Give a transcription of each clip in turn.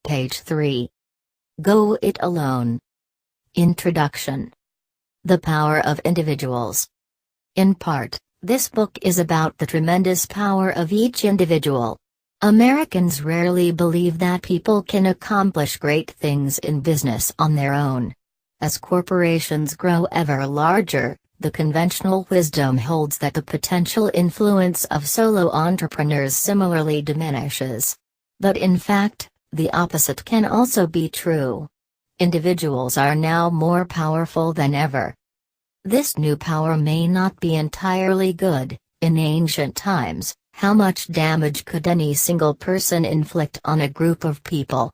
Page 3. Go It Alone. Introduction. The Power of Individuals. In part, this book is about the tremendous power of each individual. Americans rarely believe that people can accomplish great things in business on their own. As corporations grow ever larger, the conventional wisdom holds that the potential influence of solo entrepreneurs similarly diminishes. But in fact, the opposite can also be true. Individuals are now more powerful than ever. This new power may not be entirely good. In ancient times, how much damage could any single person inflict on a group of people?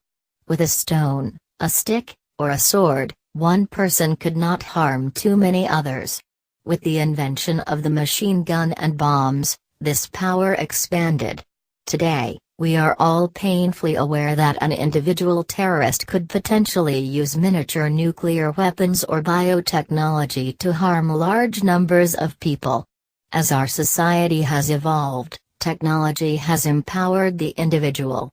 With a stone, a stick, or a sword, one person could not harm too many others. With the invention of the machine gun and bombs, this power expanded. Today, we are all painfully aware that an individual terrorist could potentially use miniature nuclear weapons or biotechnology to harm large numbers of people. As our society has evolved, technology has empowered the individual.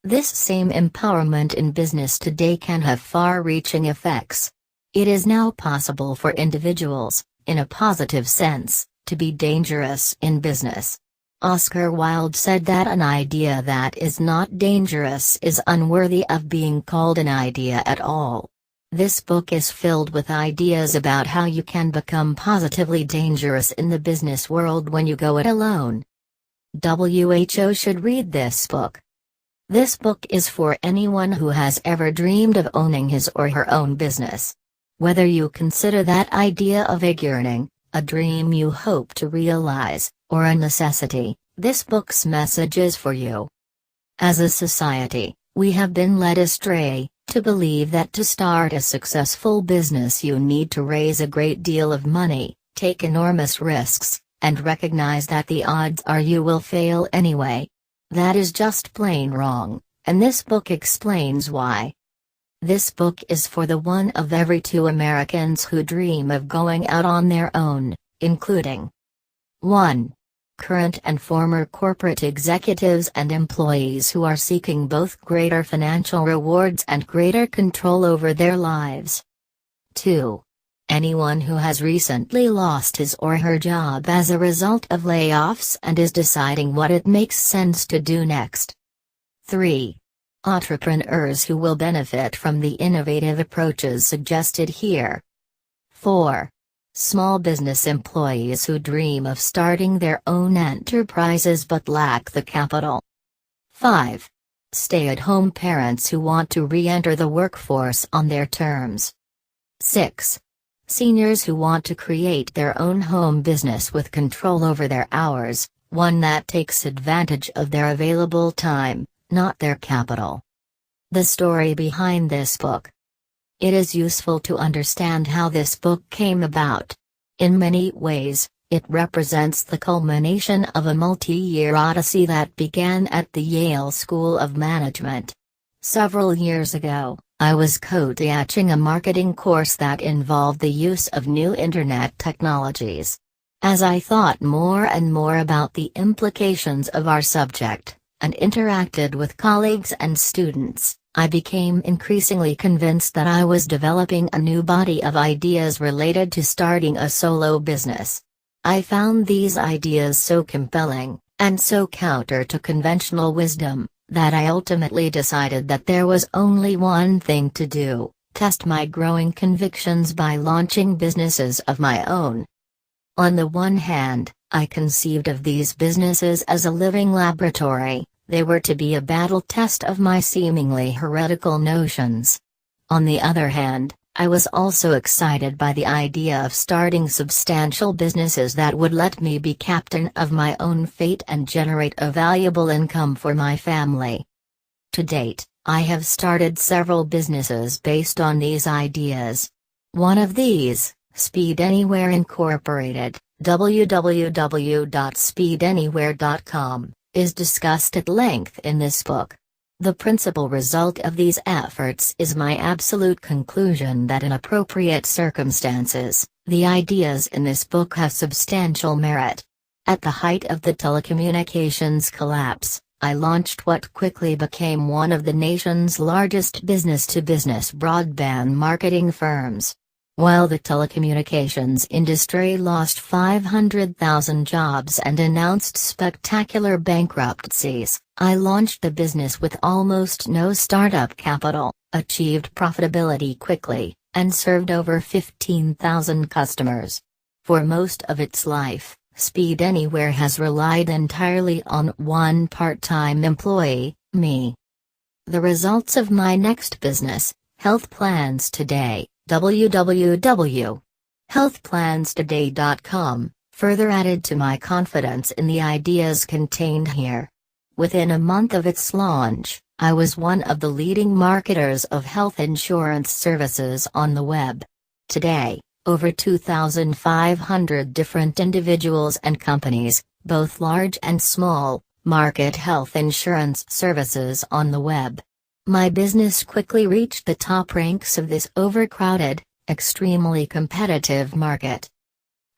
This same empowerment in business today can have far-reaching effects. It is now possible for individuals, in a positive sense, to be dangerous in business. Oscar Wilde said that an idea that is not dangerous is unworthy of being called an idea at all. This book is filled with ideas about how you can become positively dangerous in the business world when you go it alone. WHO should read this book. This book is for anyone who has ever dreamed of owning his or her own business. Whether you consider that idea a big yearning, a dream you hope to realize, or a necessity, this book's message is for you. As a society, we have been led astray to believe that to start a successful business you need to raise a great deal of money, take enormous risks, and recognize that the odds are you will fail anyway. That is just plain wrong, and this book explains why. This book is for the one of every two Americans who dream of going out on their own, including 1. Current and former corporate executives and employees who are seeking both greater financial rewards and greater control over their lives. 2. Anyone who has recently lost his or her job as a result of layoffs and is deciding what it makes sense to do next. 3. Entrepreneurs who will benefit from the innovative approaches suggested here. 4. Small business employees who dream of starting their own enterprises but lack the capital. 5. Stay-at-home parents who want to re-enter the workforce on their terms. 6. Seniors who want to create their own home business with control over their hours, one that takes advantage of their available time, not their capital. The story behind this book. It is useful to understand how this book came about. In many ways, it represents the culmination of a multi-year odyssey that began at the Yale School of Management. Several years ago, I was co-teaching a marketing course that involved the use of new internet technologies. As I thought more and more about the implications of our subject, and interacted with colleagues and students, I became increasingly convinced that I was developing a new body of ideas related to starting a solo business. I found these ideas so compelling, and so counter to conventional wisdom, that I ultimately decided that there was only one thing to do: test my growing convictions by launching businesses of my own. On the one hand, I conceived of these businesses as a living laboratory. They were to be a battle test of my seemingly heretical notions. On the other hand, I was also excited by the idea of starting substantial businesses that would let me be captain of my own fate and generate a valuable income for my family. To date, I have started several businesses based on these ideas. One of these, Speed Anywhere Incorporated, www.speedanywhere.com, is discussed at length in this book. The principal result of these efforts is my absolute conclusion that in appropriate circumstances, the ideas in this book have substantial merit. At the height of the telecommunications collapse, I launched what quickly became one of the nation's largest business-to-business broadband marketing firms. While the telecommunications industry lost 500,000 jobs and announced spectacular bankruptcies, I launched the business with almost no startup capital, achieved profitability quickly, and served over 15,000 customers. For most of its life, Speed Anywhere has relied entirely on one part-time employee, me. The results of my next business, Health Plans Today, www.healthplanstoday.com, further added to my confidence in the ideas contained here. Within a month of its launch, I was one of the leading marketers of health insurance services on the web. Today, over 2,500 different individuals and companies, both large and small, market health insurance services on the web. My business quickly reached the top ranks of this overcrowded, extremely competitive market.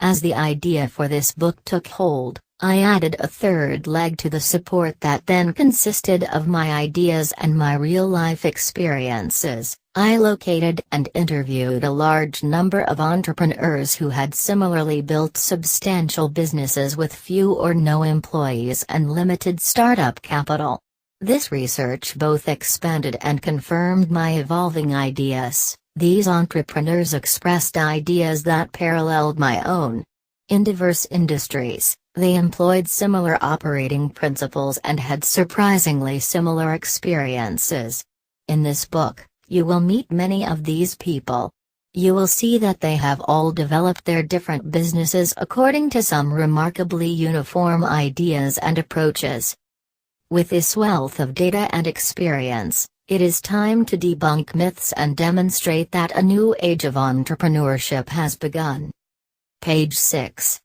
As the idea for this book took hold, I added a third leg to the support that then consisted of my ideas and my real-life experiences. I located and interviewed a large number of entrepreneurs who had similarly built substantial businesses with few or no employees and limited startup capital. This research both expanded and confirmed my evolving ideas. These entrepreneurs expressed ideas that paralleled my own. In diverse industries, they employed similar operating principles and had surprisingly similar experiences. In this book, you will meet many of these people. You will see that they have all developed their different businesses according to some remarkably uniform ideas and approaches. With this wealth of data and experience, it is time to debunk myths and demonstrate that a new age of entrepreneurship has begun. Page 6.